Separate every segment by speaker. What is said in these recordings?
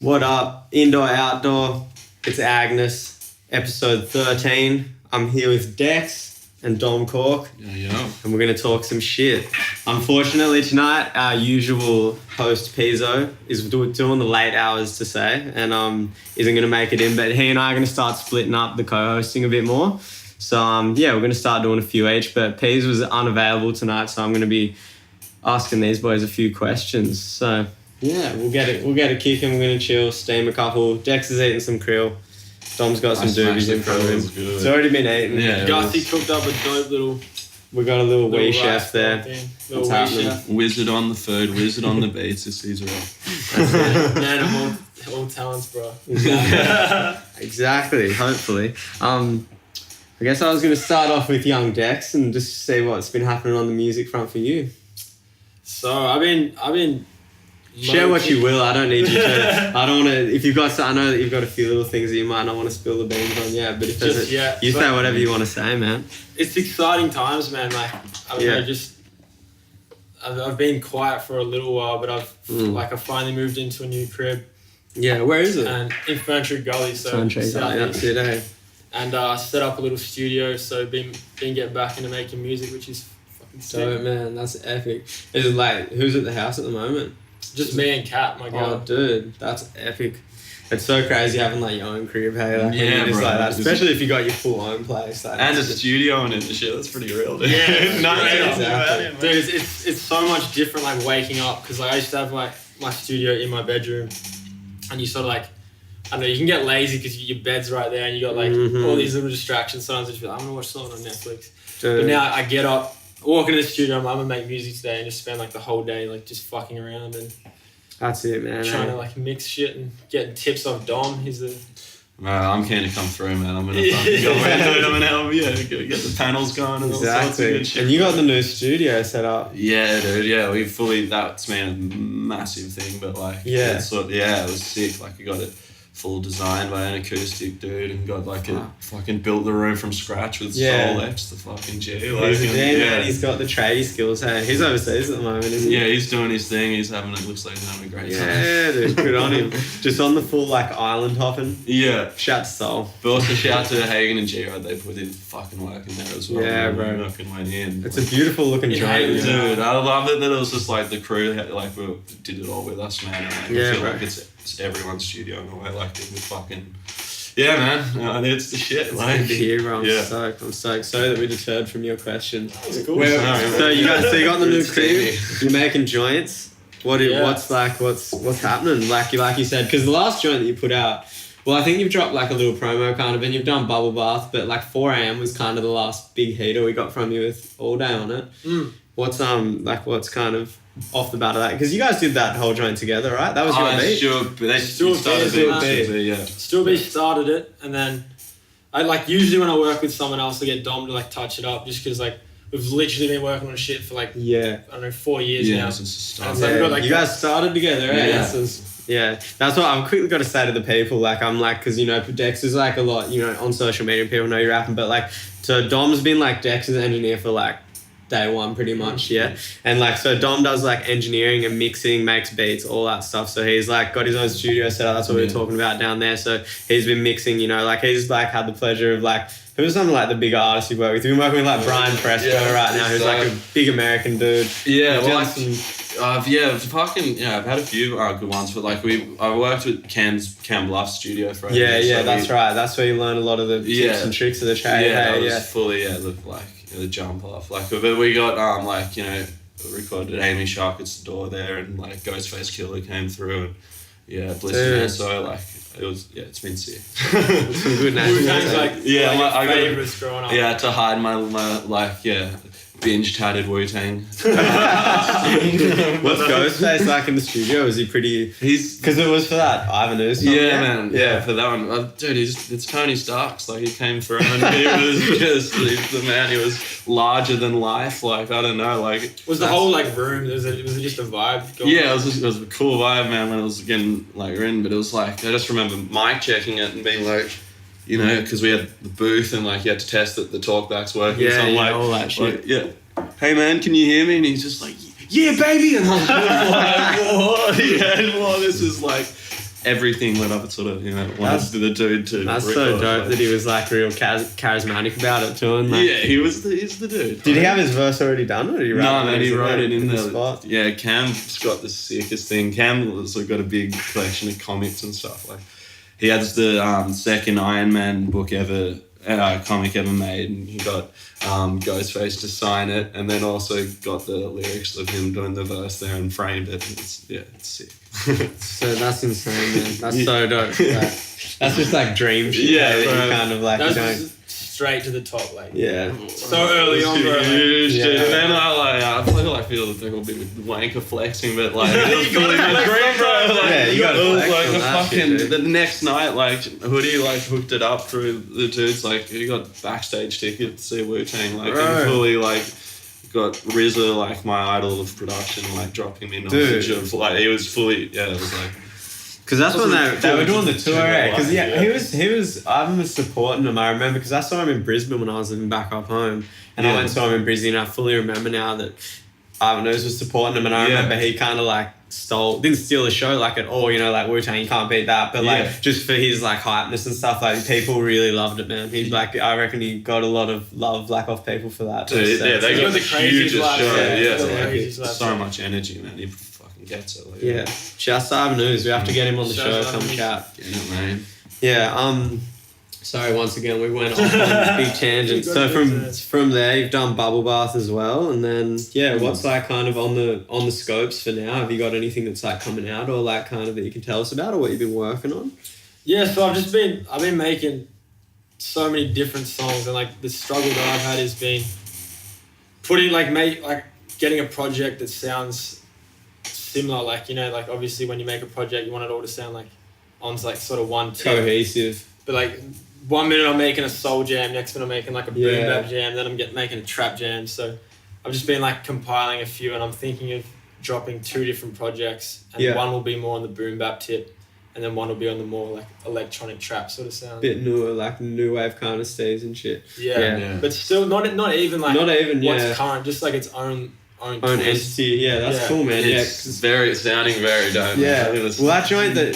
Speaker 1: What up, indoor, outdoor? It's Agnus, episode 13. I'm here with Dex and Dom Cork.
Speaker 2: Yeah.
Speaker 1: And we're going to talk some shit. Unfortunately tonight, our usual host, Pizzo, is doing the late hours to say, and isn't going to make it in, but he and I are going to start splitting up the co-hosting a bit more. So, we're going to start doing a few each, but Piz was unavailable tonight, so I'm going to be asking these boys a few questions. So... yeah, we'll get a kick and we're going to chill, steam a couple. Dex is eating some krill. Dom's got some doobies in front of him. It's already been eaten.
Speaker 2: Yeah,
Speaker 3: Gussie cooked up a dope little...
Speaker 1: we got a little wee chef there.
Speaker 3: Little wee chef.
Speaker 2: Wizard on the food, wizard on the beats. This is right.
Speaker 3: Man of all talents, bro.
Speaker 1: Exactly, hopefully. I guess I was going to start off with young Dex and just see what's been happening on the music front for you.
Speaker 3: So, I've been
Speaker 1: share what you will. I don't need you to. I don't want to. If you've got, I know that you've got a few little things that you might not want to spill the beans on. Yeah, but if there's you say whatever you want to say, man.
Speaker 3: It's exciting times, man. Like I don't know, just I've been quiet for a little while, but I finally moved into a new crib.
Speaker 1: Yeah, where is it?
Speaker 3: And Infantry Gully, so
Speaker 1: Southeast.
Speaker 3: And set up a little studio. So been getting back into making music, which is fucking sick.
Speaker 1: Dope, man. That's epic. Is it like who's at the house at the moment?
Speaker 3: Just me and Kat, my girl.
Speaker 1: Oh, dude, that's epic. It's so crazy having like your own crib, hey? Like,
Speaker 2: yeah,
Speaker 1: just
Speaker 2: bro.
Speaker 1: like that. Especially if you got your full own place. Like,
Speaker 2: and a studio and shit, that's pretty real, dude.
Speaker 3: Yeah,
Speaker 1: exactly.
Speaker 3: Dude, it's so much different, like waking up, because like I used to have like my studio in my bedroom, and you sort of like, I don't know, you can get lazy because your bed's right there, and you got like all these little distractions. Sometimes I just feel like, I'm gonna watch something on Netflix.
Speaker 1: Dude.
Speaker 3: But now I get up, walk into the studio, I'm gonna make music today, and just spend like the whole day like just fucking around and.
Speaker 1: That's it, man.
Speaker 3: Trying to like mix shit and getting tips off Dom. He's the...
Speaker 2: Man, I'm keen to come through, man. I'm going to fucking go in, dude. I'm going to help you. Get the panels going and all sorts of good shit.
Speaker 1: And you got the new studio set up.
Speaker 2: Yeah, dude. Yeah, that's been a massive thing, but like...
Speaker 1: yeah.
Speaker 2: It was sick. Like, you got it full designed by an acoustic dude and got like fucking built the room from scratch with Soul X, the fucking G. Like,
Speaker 1: he's a D, man. He's got the tradie skills, hey. He's overseas at the moment, isn't he?
Speaker 2: Yeah, he's doing his thing. Looks like he's having a great time.
Speaker 1: Yeah, dude, good on him. Just on the full like island hopping.
Speaker 2: Yeah.
Speaker 1: Shout to Soul.
Speaker 2: But also shout to Hagen and G-Rod. They put in fucking work in there as well.
Speaker 1: Yeah, bro.
Speaker 2: Fucking went in.
Speaker 1: It's a beautiful looking joint.
Speaker 2: Dude, I love it that it was just like the crew like we did it all with us, man. And, like, I feel like it's everyone's studio in a way. Like we fucking man. It's the shit. Like
Speaker 1: good to hear, bro. I'm stoked. Sorry that we deterred from your question.
Speaker 3: That's cool.
Speaker 1: So you got the new crib. You're making joints. What's happening? Like you said, because the last joint that you put out. Well, I think you've dropped like a little promo kind of, and you've done Bubble Bath, but like 4 a.m. was kind of the last big heater we got from you with All Day on it. What's kind of off the bat of that? Because you guys did that whole joint together, right? That was your beat.
Speaker 3: Still B started it, and then I like usually when I work with someone else, I get Dom to like touch it up, just because like we've literally been working on shit for like I don't know 4 years now.
Speaker 1: You guys started together, right? Yeah, that's what I've quickly got to say to the people. Like, I'm like, because, you know, Dex is like a lot, you know, on social media, people know you're rapping, but like, so Dom's been like Dex's engineer for like day one pretty much, yeah. And like, so Dom does like engineering and mixing, makes beats, all that stuff. So he's like got his own studio set up. That's what we were talking about down there. So he's been mixing, you know, like he's like had the pleasure of like, who's some of like the bigger artists you work with? You've been working with like Brian Fresco right now, who's like a big American dude.
Speaker 2: Yeah, well, I've had a few good ones, but like I worked with Cam Bluff's studio for
Speaker 1: that's right. That's where you learn a lot of the tips and tricks of the trade.
Speaker 2: Looked like the jump off. Like, but we got recorded Amy Sharkett's Door there, and like Ghostface Killer came through, and Blister. So like it's been sick.
Speaker 1: Some good names.
Speaker 3: I got favorites growing up.
Speaker 2: Yeah, to hide my binge tatted Wu-Tang.
Speaker 1: What's Ghostface like in the studio? Is he pretty... Because it was for that Ivanhoe song.
Speaker 2: Yeah, man. Yeah, for that one. Dude, it's Tony Stark's. Like, he came through and he was just... the man, he was larger than life. Like, I don't know, like...
Speaker 3: Was the whole, like, room... Was it just a vibe going on?
Speaker 2: It was a cool vibe, man, when it was getting, like, in. But it was, like... I just remember Mike checking it and being, like... You know, because we had the booth and like you had to test that the talkback's working.
Speaker 1: Yeah,
Speaker 2: so I'm like,
Speaker 1: all that shit.
Speaker 2: Like, hey man, can you hear me? And he's just like, yeah, baby. And I was like, what? Yeah, well, this is like everything went up. It sort of, wanted the dude to.
Speaker 1: That's so dope that he was like real charismatic about it too. And like,
Speaker 2: yeah, he's the dude.
Speaker 1: Did he have his verse already done, or did he
Speaker 2: No, man, he wrote it in
Speaker 1: the
Speaker 2: the
Speaker 1: spot?
Speaker 2: Yeah, Cam's got the sickest thing. Cam also got a big collection of comics and stuff. Like, he has the second Iron Man book ever. Comic ever made, and he got Ghostface to sign it, and then also got the lyrics of him doing the verse there and framed it. And it's sick.
Speaker 1: So that's insane, man. That's so dope. Like, that's just like dream shit.
Speaker 2: Yeah,
Speaker 1: that
Speaker 2: bro.
Speaker 1: you kind of like.
Speaker 3: That's straight to the top, like.
Speaker 1: Yeah.
Speaker 3: So early on, bro.
Speaker 2: Huge,
Speaker 1: Yeah.
Speaker 2: dude. And then I feel the thing will be wanker flexing, but like it was fully my dream, bro. Like,
Speaker 1: Yeah, you gotta
Speaker 2: it was
Speaker 1: flex
Speaker 2: like
Speaker 1: on
Speaker 2: the
Speaker 1: that
Speaker 2: fucking
Speaker 1: shit, dude.
Speaker 2: the next night, like Hoodie like hooked it up through the dudes. Like he got backstage ticket to see Wu-Tang, like and fully like got RZA, like my idol of production, like dropping me knowledge of like he was fully it was like.
Speaker 1: Because that's when they were doing the tour, right? Because
Speaker 2: Yeah.
Speaker 1: he was. I was supporting him. I remember because I saw him in Brisbane when I was living back up home, and I went and saw him in Brisbane. And I fully remember now that Agnus was supporting him, and I remember he kind of like didn't steal the show like at all. Like Wu-Tang, you can't beat that. But like just for his like hypeness and stuff, like people really loved it, man. He's like, I reckon he got a lot of love like off people for that.
Speaker 2: Dude, yeah, they got the hugest show.
Speaker 3: Yeah,
Speaker 2: so much energy, man. He fucking gets it. Like,
Speaker 1: Yeah, just Agnus. We have to get him on the show. Come chat.
Speaker 2: Get it, man.
Speaker 1: Yeah. Sorry, once again we went off on a big tangent. So from there you've done Bubble Bath as well, and then what's like kind of on the scopes for now? Have you got anything that's like coming out or like kind of that you can tell us about or what you've been working on?
Speaker 3: Yeah, so I've been making so many different songs, and like the struggle that I've had has been getting a project that sounds similar. Like like obviously when you make a project you want it all to sound like on like sort of one tip.
Speaker 1: Cohesive.
Speaker 3: But like 1 minute I'm making a soul jam, next minute I'm making like a boom bap jam, then I'm making a trap jam. So I've just been like compiling a few, and I'm thinking of dropping 2 different projects, and one will be more on the boom bap tip, and then one will be on the more like electronic trap sort of sound.
Speaker 1: Bit newer, like new wave kind of stays and shit.
Speaker 3: Yeah. But still not even like what's current, just like its own
Speaker 1: entity. Yeah, that's cool, man.
Speaker 2: It's sounding very dope.
Speaker 1: Yeah. Well, that joint that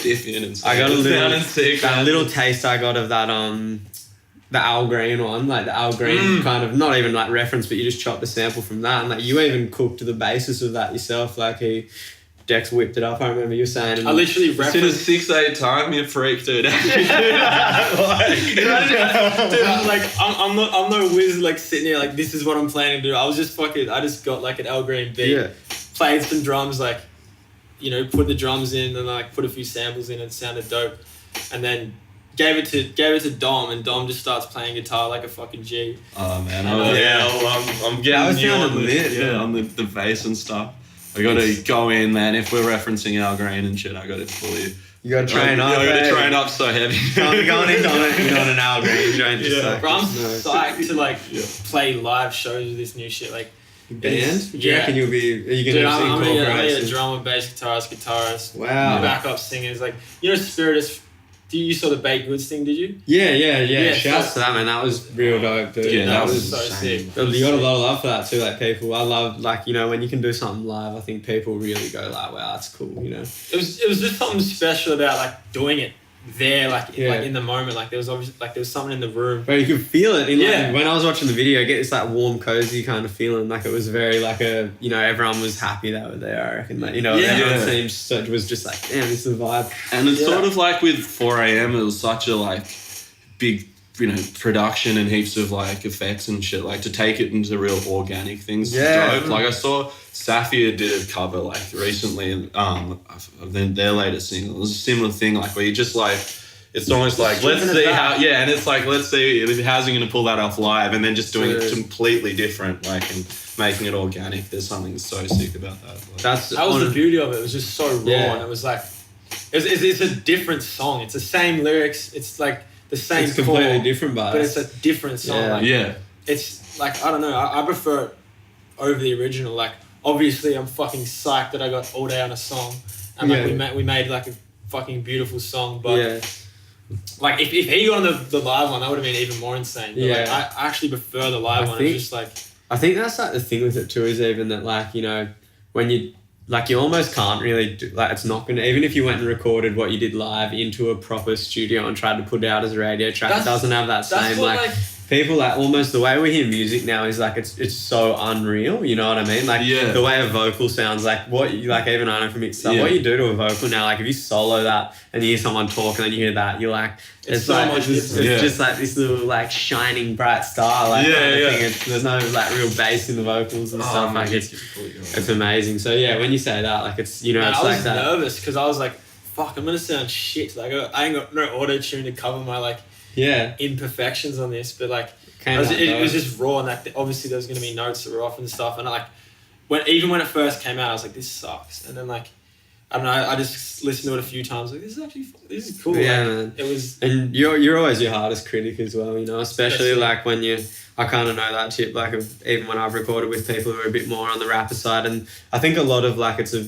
Speaker 1: I got
Speaker 2: a
Speaker 1: little taste I got of that the Al Green one, like the Al Green kind of not even like reference, but you just chopped the sample from that, and like you even cooked to the basis of that yourself. Like Dex whipped it up. I remember you saying.
Speaker 3: I literally
Speaker 2: As
Speaker 3: referenced
Speaker 2: soon as 6-8 time, you freak, dude.
Speaker 3: dude, I'm no wizard like sitting here like this is what I'm planning to do. I just got like an Al Green beat, played some drums, like put the drums in and like put a few samples in, and it sounded dope, and then gave it to Dom, and Dom just starts playing guitar like a fucking G.
Speaker 2: Oh man, I'm getting you on the bass and stuff. I gotta go in, man. If we're referencing Al Green and shit, I gotta fully.
Speaker 1: You gotta train up.
Speaker 2: I gotta train up so heavy.
Speaker 1: Going in on an Al Green joint.
Speaker 3: Bro, I'm psyched to like play live shows with this new shit. Like
Speaker 1: band. Do you reckon are you gonna
Speaker 3: I'm a drummer, bass guitarist.
Speaker 1: Wow.
Speaker 3: Backup singers, like Spirit. You saw the Baked Goods thing, did you?
Speaker 1: Yeah. Shouts to that, man. That was real dope, dude.
Speaker 3: Yeah, that was so sick.
Speaker 1: You got a lot of love for that too, like people. I love like when you can do something live. I think people really go like, wow, that's cool. It
Speaker 3: was just something special about like doing it there, like in the moment. Like there was obviously like there was something in the room.
Speaker 1: But you could feel it. When I was watching the video, I get this like warm, cozy kind of feeling. Like it was very like everyone was happy they were there. I reckon that everyone seemed was just like, damn, this is the vibe.
Speaker 2: And it's sort of like with 4am, it was such a like big production and heaps of like effects and shit. Like to take it into real organic things. Dope. Like I saw Safia did a cover like recently, then their latest single. It was a similar thing, like where you just like, it's almost like let's see how, and it's like let's see how's he gonna pull that off live, and then just doing it completely different, like and making it organic. There's something so sick about that. Like,
Speaker 3: that was the beauty of it. It was just so raw, and it was like it's a different song. It's the same lyrics. It's like the same.
Speaker 1: It's completely different, but
Speaker 3: it's a different song. It's like I don't know. I prefer it over the original. Like obviously, I'm fucking psyched that I got all day on a song, and like we made like a fucking beautiful song. But like if he got on the live one, that would have been even more insane. But like I actually prefer the live one. It's just like
Speaker 1: I think that's like the thing with it too is even that like when you like you almost can't really do, like it's not gonna, even if you went and recorded what you did live into a proper studio and tried to put it out as a radio track, it doesn't have that same like people like almost the way we hear music now is like it's so unreal, you know what I mean? Like the way a vocal sounds, like what you like, even I know from mixed stuff, what you do to a vocal now, like if you solo that and you hear someone talk and then you hear that, you're like it's so like it's just like this little like shining bright star like kind of thing. There's no like real bass in the vocals and stuff. Like it's amazing. So yeah, when you say that, like it's, you know,
Speaker 3: man,
Speaker 1: it's
Speaker 3: I
Speaker 1: like
Speaker 3: was
Speaker 1: that.
Speaker 3: nervous because I was like, fuck, I'm gonna sound shit. Like I ain't got no auto tune to cover my like imperfections on this, but like it was just raw, and that obviously there was gonna be notes that were off and stuff, and like when it first came out, I was like, this sucks, and then like I don't know, I just listened to it a few times, like this is cool.
Speaker 1: Yeah,
Speaker 3: like,
Speaker 1: man.
Speaker 3: It was,
Speaker 1: and you're always your hardest critic as well, you know, especially like when I kind of know that tip, like even when I've recorded with people who are a bit more on the rapper side, and I think a lot of like it's a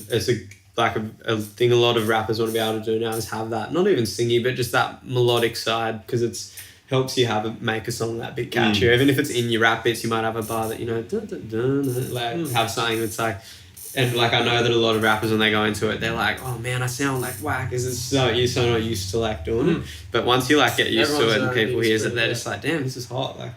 Speaker 1: thing a lot of rappers want to be able to do now is have that, not even singy, but just that melodic side, because it's helps you make a song that bit catchier. Even if it's in your rap bits, you might have a bar that, you know, dun, dun, dun, like have something that's like, and like I know that a lot of rappers when they go into it, they're like, oh man, I sound like whack, because it's you're so not used to like doing it. But once you like get used to it and people hear it, they're just like, damn, this is hot, like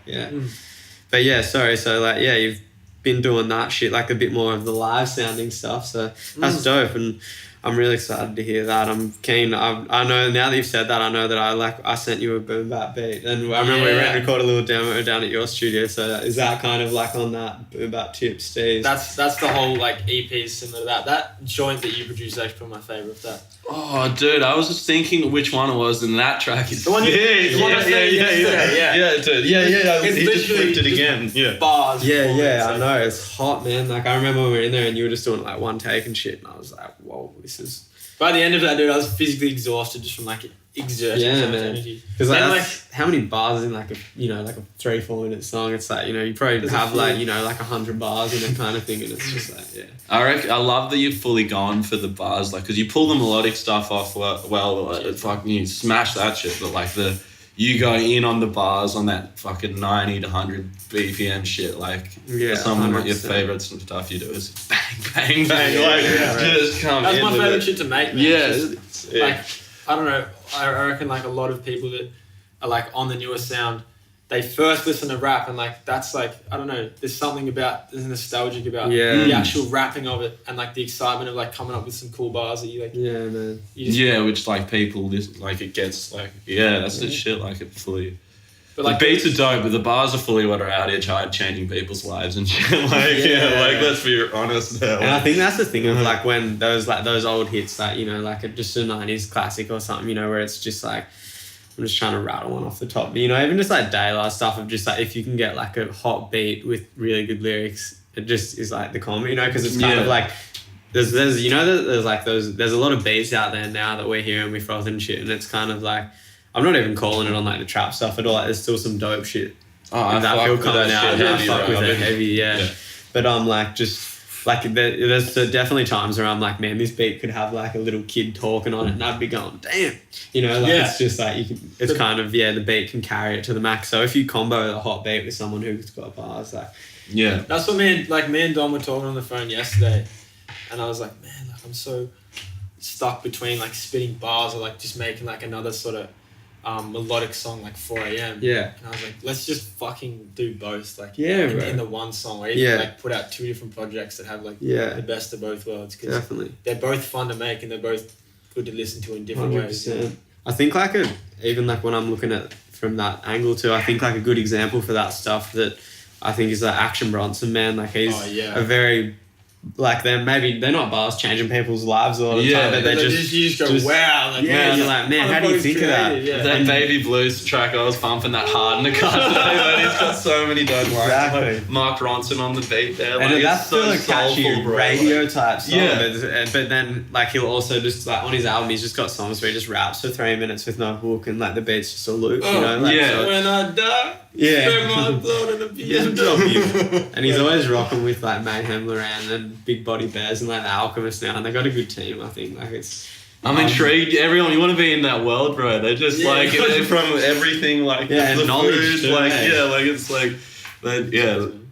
Speaker 1: But yeah, sorry, so like you've been doing that shit, like a bit more of the live sounding stuff, so that's dope, and I'm really excited to hear that. I'm keen. I know now that you've said that, I know that I sent you a boom bap beat, and I remember we went and recorded a little demo down at your studio. So is that kind of like on that boom bap tip, Steve?
Speaker 3: That's the whole like EP is similar to that. That joint that you produced is actually my favourite of that.
Speaker 2: Oh, dude, I was just thinking which one it was, and that track is
Speaker 3: the one.
Speaker 2: Yeah, dude.
Speaker 3: It's
Speaker 2: he just
Speaker 3: literally
Speaker 2: flipped it again. Yeah.
Speaker 3: Bars.
Speaker 1: I know, it's hot, man. Like I remember when we were in there and you were just doing like one take and shit, and I was like, whoa, this is.
Speaker 3: By the end of that, dude, I was physically exhausted just from like exerting so much energy.
Speaker 1: Because like how many bars in like a 3-4 minute song? It's like, you know, you probably have like, you know, like 100 bars in it kind of thing, and it's just like
Speaker 2: I love that you've fully gone for the bars, like because you pull the melodic stuff off fucking you smash that shit, but like you go in on the bars on that fucking 90 to 100 BPM shit, like some of your favourites and stuff you do is bang, just come in.
Speaker 3: That's my favourite shit to make, man.
Speaker 2: Yeah.
Speaker 3: Like, I don't know, I reckon like a lot of people that are like on the newer sound, they first listen to rap and like that's like, I don't know, there's nostalgic about the actual rapping of it and like the excitement of like coming up with some cool bars that you like.
Speaker 1: Yeah, man.
Speaker 2: Which like people just like it gets like that's the shit, like it fully. But like
Speaker 3: the
Speaker 2: beats are dope, but the bars are fully what are out here changing people's lives and shit. Like like let's be honest now.
Speaker 1: And I think that's the thing of like when those old hits that, you know, like just a 90s classic or something, you know, where it's just like, I'm just trying to rattle one off the top. You know, even just like daylight stuff of just like if you can get like a hot beat with really good lyrics, it just is like the comedy, you know, because it's kind of like there's you know there's like there's a lot of beats out there now that we're hearing with froth and shit, and it's kind of like I'm not even calling it on like the trap stuff at all. Like, there's still some dope shit.
Speaker 2: I
Speaker 1: that feel coming out. I fuck with it
Speaker 2: heavy,
Speaker 1: yeah. But I'm like just. Like there's definitely times where I'm like, man, this beat could have like a little kid talking on it, and I'd be going, damn, you know, like it's just like it's kind of the beat can carry it to the max. So if you combo the hot beat with someone who's got bars, like
Speaker 3: that's what me and Dom were talking on the phone yesterday, and I was like, man, like I'm so stuck between like spitting bars or like just making like another sort of melodic song like 4 a.m.
Speaker 1: Yeah.
Speaker 3: And I was like, let's just fucking do both. Like in the one song, or even like put out 2 different projects that have like the best of both worlds. Cause
Speaker 1: definitely.
Speaker 3: They're both fun to make and they're both good to listen to in different
Speaker 1: 100%.
Speaker 3: ways.
Speaker 1: I think like even like when I'm looking at from that angle too, I think like a good example for that stuff that I think is like Action Bronson, man. Like he's a very like they're not bars changing people's lives all the time, but
Speaker 3: you just go wow, like
Speaker 1: you're like, man, how do you think of that?
Speaker 2: Yeah. That Baby Blues track, I was pumping that hard in the car today, he's got so many dope lines.
Speaker 1: Exactly.
Speaker 2: Like Mark Ronson on the beat there,
Speaker 1: and
Speaker 2: like,
Speaker 1: that's still a catchy radio type song.
Speaker 2: Yeah.
Speaker 1: But then like he'll also just like on his album he's just got songs where he just raps for 3 minutes with no hook and like the beat's just a loop, you know? Like,
Speaker 2: so,
Speaker 3: when I die.
Speaker 1: And he's always rocking with like Mayhem Loran and Big Body Bears and like the Alchemist now, and they got a good team. I think like it's.
Speaker 2: I'm intrigued. Everyone, you want to be in that world, bro? They're just like they're from everything, like
Speaker 1: and
Speaker 2: the
Speaker 1: knowledge,
Speaker 2: food,
Speaker 1: too,
Speaker 2: like like it's like,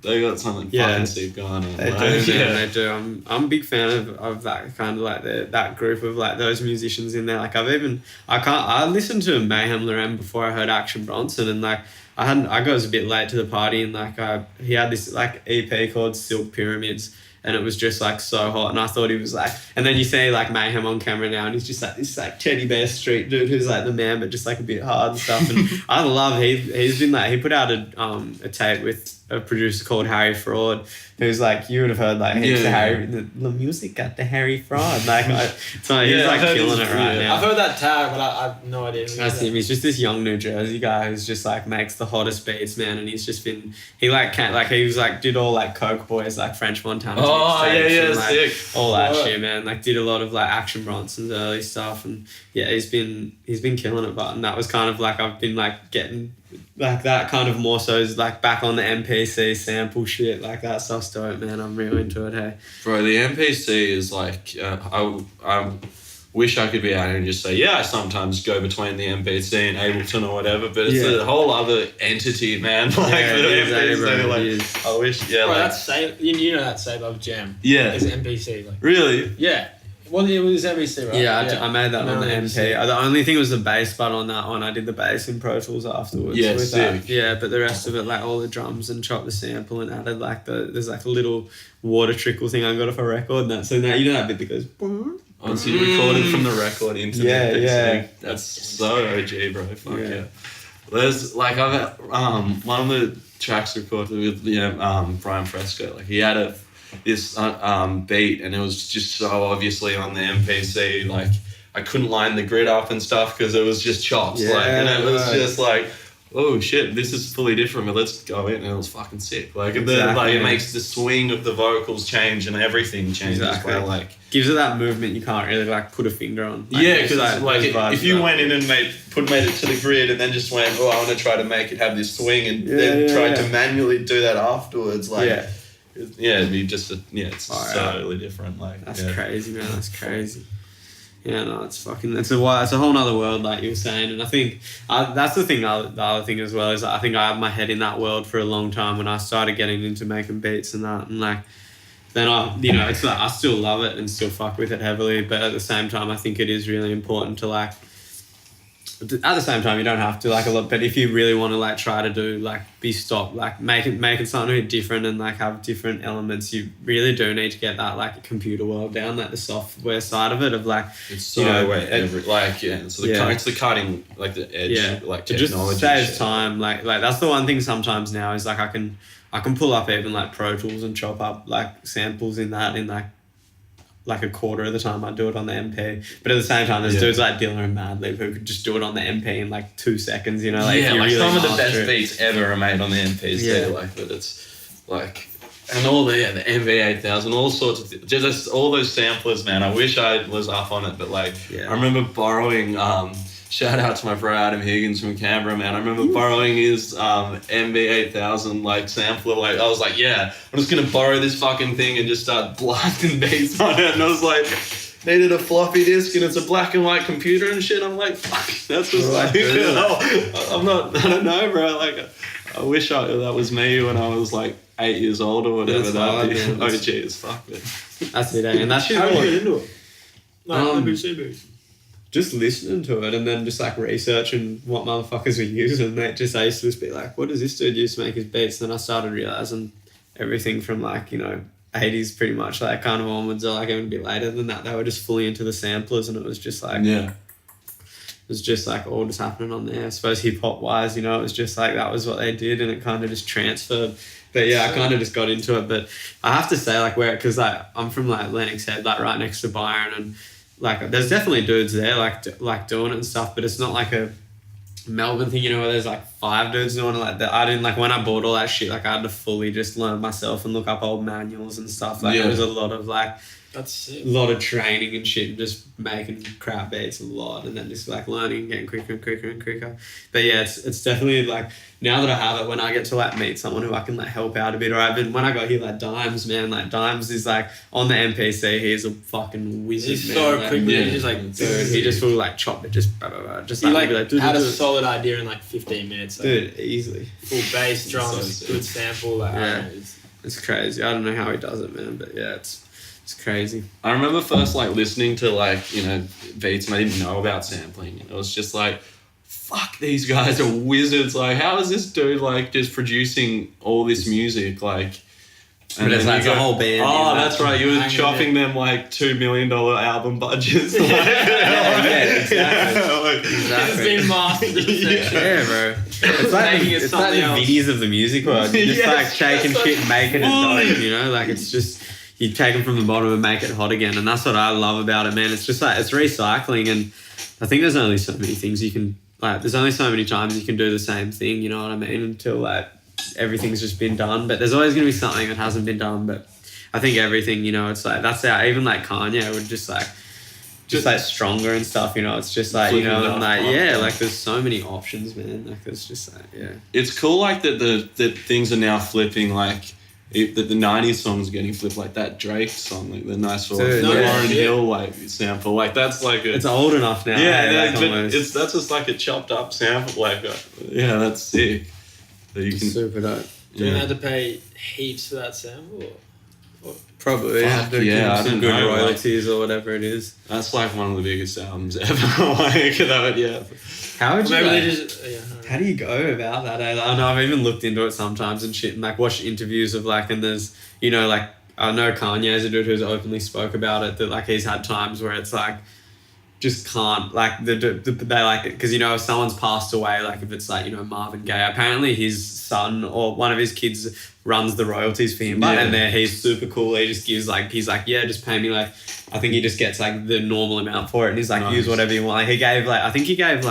Speaker 2: something fucking sick going on.
Speaker 1: They do. I'm a big fan of that kind of like that group of like those musicians in there. Like I listened to Mayhem Loren before I heard Action Bronson, and like I was a bit late to the party, and like he had this like EP called Silk Pyramids. And it was just like so hot, and I thought he was like. And then you see like Mayhem on camera now, and he's just like this like teddy bear street dude who's like the man, but just like a bit hard and stuff. And I love he's been like he put out a tape with a producer called Harry Fraud, who's like you would have heard like heaps of Harry. The music got the Harry Fraud like so he's like killing it right now.
Speaker 3: I've heard that tag, but I have no idea.
Speaker 1: That's him. He's just this young New Jersey guy who's just like makes the hottest beats, man. And he's just been he was like did all like Coke Boys like French Montana.
Speaker 2: Oh yeah,
Speaker 1: and, like,
Speaker 2: sick.
Speaker 1: All that shit, man. Like did a lot of like Action Bronson's early stuff, and yeah, he's been killing it. But and that was kind of like I've been like getting like that kind of more so is like back on the MPC sample shit, like that stuff's dope, man. I'm real into it, hey.
Speaker 2: Bro, the MPC is like I wish I could be out here and just say, yeah, I sometimes go between the MPC and Ableton or whatever, but it's a whole other entity, man. Like the MPC, I wish,
Speaker 3: bro, like that's you know that Save Up Jam.
Speaker 2: Yeah.
Speaker 3: Is MPC like.
Speaker 2: Really?
Speaker 3: Yeah. Well, it was MPC, right?
Speaker 1: Yeah, I made that on the MP. The only thing was the bass, but on that one I did the bass in Pro Tools afterwards.
Speaker 2: Yeah,
Speaker 1: with
Speaker 2: sick.
Speaker 1: That. Yeah, but the rest of it, like all the drums and chopped the sample and added like there's like a little water trickle thing I got off a record and that. So now you know that bit that goes.
Speaker 2: Oh, so you recorded from the record into the MPC.
Speaker 1: Yeah.
Speaker 2: That's so OG, bro. Fuck yeah. There's like I've one of the tracks recorded with Brian Fresco. Like he had this beat, and it was just so obviously on the MPC. Like I couldn't line the grid up and stuff because it was just chops. And it was just like, oh shit, this is fully different. But let's go in, and it was fucking sick. Like it makes the swing of the vocals change and everything changes.
Speaker 1: Exactly.
Speaker 2: Like
Speaker 1: gives it that movement you can't really like put a finger on. Like,
Speaker 2: because like if you went in and made it to the grid and then just went, I want to try to make it have this swing, and then tried to manually do that afterwards, like. Yeah, it'd be just it's totally different. Like
Speaker 1: that's crazy, man. That's crazy. Yeah, no, it's a whole nother world, like you were saying, and I think that's the thing. The other thing as well is I think I have my head in that world for a long time when I started getting into making beats and that, and like then it's like I still love it and still fuck with it heavily, but at the same time I think it is really important to like. At the same time, you don't have to like a lot, but if you really want to like try to do like making something different and like have different elements, you really do need to get that like computer world down, like the software side of it of like
Speaker 2: it's so it's the cutting like the edge like technology. It just
Speaker 1: saves time. Like that's the one thing sometimes now is like I can pull up even like Pro Tools and chop up like samples in that in like a quarter of the time I do it on the MP, but at the same time there's dudes like Dilla and Madlib who could just do it on the MP in like 2 seconds, you know, like
Speaker 2: like
Speaker 1: really
Speaker 2: some of the best beats ever are made on the MPs like, but it's like, and all the MV8000, all sorts of just all those samplers, man. I wish I was up on it, but like I remember borrowing shout out to my bro Adam Higgins from Canberra, man. I remember borrowing his MV8000 like sampler. Like I was like, I'm just gonna borrow this fucking thing and just start blasting bass on it. And I was like, needed a floppy disk and it's a black and white computer and shit. I'm like, fuck, that's just like, I don't know, bro. Like, I wish that was me when I was like 8 years old or whatever. That'd be OG as fuck, man.
Speaker 1: That's it, and that's
Speaker 3: how you get into it. MPC
Speaker 1: just listening to it and then just like researching what motherfuckers were using. I used to just be like, what does this dude use to make his beats? And then I started realizing everything from like, 80s pretty much, like kind of onwards, or like even a bit later than that, they were just fully into the samplers, and it was just like it was just like all just happening on there. I suppose hip hop wise, it was just like that was what they did, and it kind of just transferred. But yeah, I kind of just got into it. But I have to say, like, because like I'm from like Lennox Head, like right next to Byron, and like there's definitely dudes there like doing it and stuff, but it's not like a Melbourne thing, where there's like 5 dudes doing it like that. I didn't, like, when I bought all that shit, like I had to fully just learn myself and look up old manuals and stuff. Like there was a lot of like
Speaker 3: That's sick.
Speaker 1: A lot of training and shit, and just making crap beats a lot, and then just like learning and getting quicker and quicker and quicker. But yeah, it's definitely like now that I have it, when I get to like meet someone who I can like help out a bit, or when I got here, like Dimes, man, like Dimes is like on the NPC, he's a fucking wizard.
Speaker 3: He's
Speaker 1: man.
Speaker 3: so
Speaker 1: like,
Speaker 3: quickly,
Speaker 1: yeah.
Speaker 3: He's just like,
Speaker 1: dude, he just will like chop it, just blah, blah, blah, just
Speaker 3: he like had a
Speaker 1: do.
Speaker 3: solid idea in like 15 minutes. Like,
Speaker 1: Dude, easily.
Speaker 3: Full bass, drums,
Speaker 2: So
Speaker 3: good sample. Like,
Speaker 1: Yeah. It's crazy. I don't know how he does it, man, but yeah, it's crazy.
Speaker 2: I remember first like listening to like, you know, beats and I didn't know about sampling. And it was just like, fuck, these guys are wizards. Like, how is this dude like just producing all this music? Like,
Speaker 1: But it's like a whole band.
Speaker 2: Oh, that's right. You were
Speaker 3: Hanging
Speaker 2: chopping them like $2 million album budgets. Like,
Speaker 1: exactly.
Speaker 3: It's been mastered.
Speaker 1: Yeah, bro. It's like
Speaker 3: Making it
Speaker 1: it's like
Speaker 3: something
Speaker 1: the
Speaker 3: else.
Speaker 1: videos of the music world. You're just
Speaker 2: Yes,
Speaker 1: like taking
Speaker 2: yes,
Speaker 1: shit and making it
Speaker 2: fully.
Speaker 1: dope, you know? Like it's just you take them from the bottom and make it hot again, and that's what I love about it, man. It's just like it's recycling, and I think there's only so many things you can like. There's only so many times you can do the same thing. You know what I mean? Until like everything's just been done, but there's always gonna be something that hasn't been done. But I think everything, you know, it's like that's how even like Kanye would just like stronger and stuff, you know. It's just like, you know, and like yeah, like there's so many options, man. Like it's just like yeah.
Speaker 2: It's cool like that that things are now flipping, like that the 90s songs are getting flipped, like that Drake song, like the nice sort of
Speaker 1: Dude,
Speaker 2: Lauryn
Speaker 1: yeah.
Speaker 2: Hill like sample, like that's like a,
Speaker 1: It's old enough now.
Speaker 2: yeah,
Speaker 1: hey, like
Speaker 2: but
Speaker 1: almost.
Speaker 2: that's just like a chopped up sample, like yeah, that's sick. That you can
Speaker 1: Super dope.
Speaker 3: Do you
Speaker 2: yeah.
Speaker 3: have to pay heaps for that sample?
Speaker 1: Probably,
Speaker 2: Fuck,
Speaker 1: They're
Speaker 2: yeah,
Speaker 1: giving
Speaker 2: I
Speaker 1: some
Speaker 2: don't
Speaker 1: good
Speaker 2: know, like-
Speaker 1: royalties or whatever it is.
Speaker 2: That's like one of the biggest albums ever. Like that would, yeah.
Speaker 1: How would you?
Speaker 3: Maybe
Speaker 1: Like,
Speaker 3: they just yeah. I don't know.
Speaker 1: how do you go about that? I know I've even looked into it sometimes and shit, and like watched interviews of like, and there's like I know Kanye's a dude who's openly spoke about it that like he's had times where it's like just can't like they like it because if someone's passed away, like if it's like Marvin Gaye, apparently his son or one of his kids runs the royalties for him, but
Speaker 2: Yeah.
Speaker 1: and he's super cool. He just gives he's like yeah, just pay me like I think he just gets like the normal amount for it, and he's like
Speaker 2: Nice.
Speaker 1: use whatever you want. Like he gave I think he gave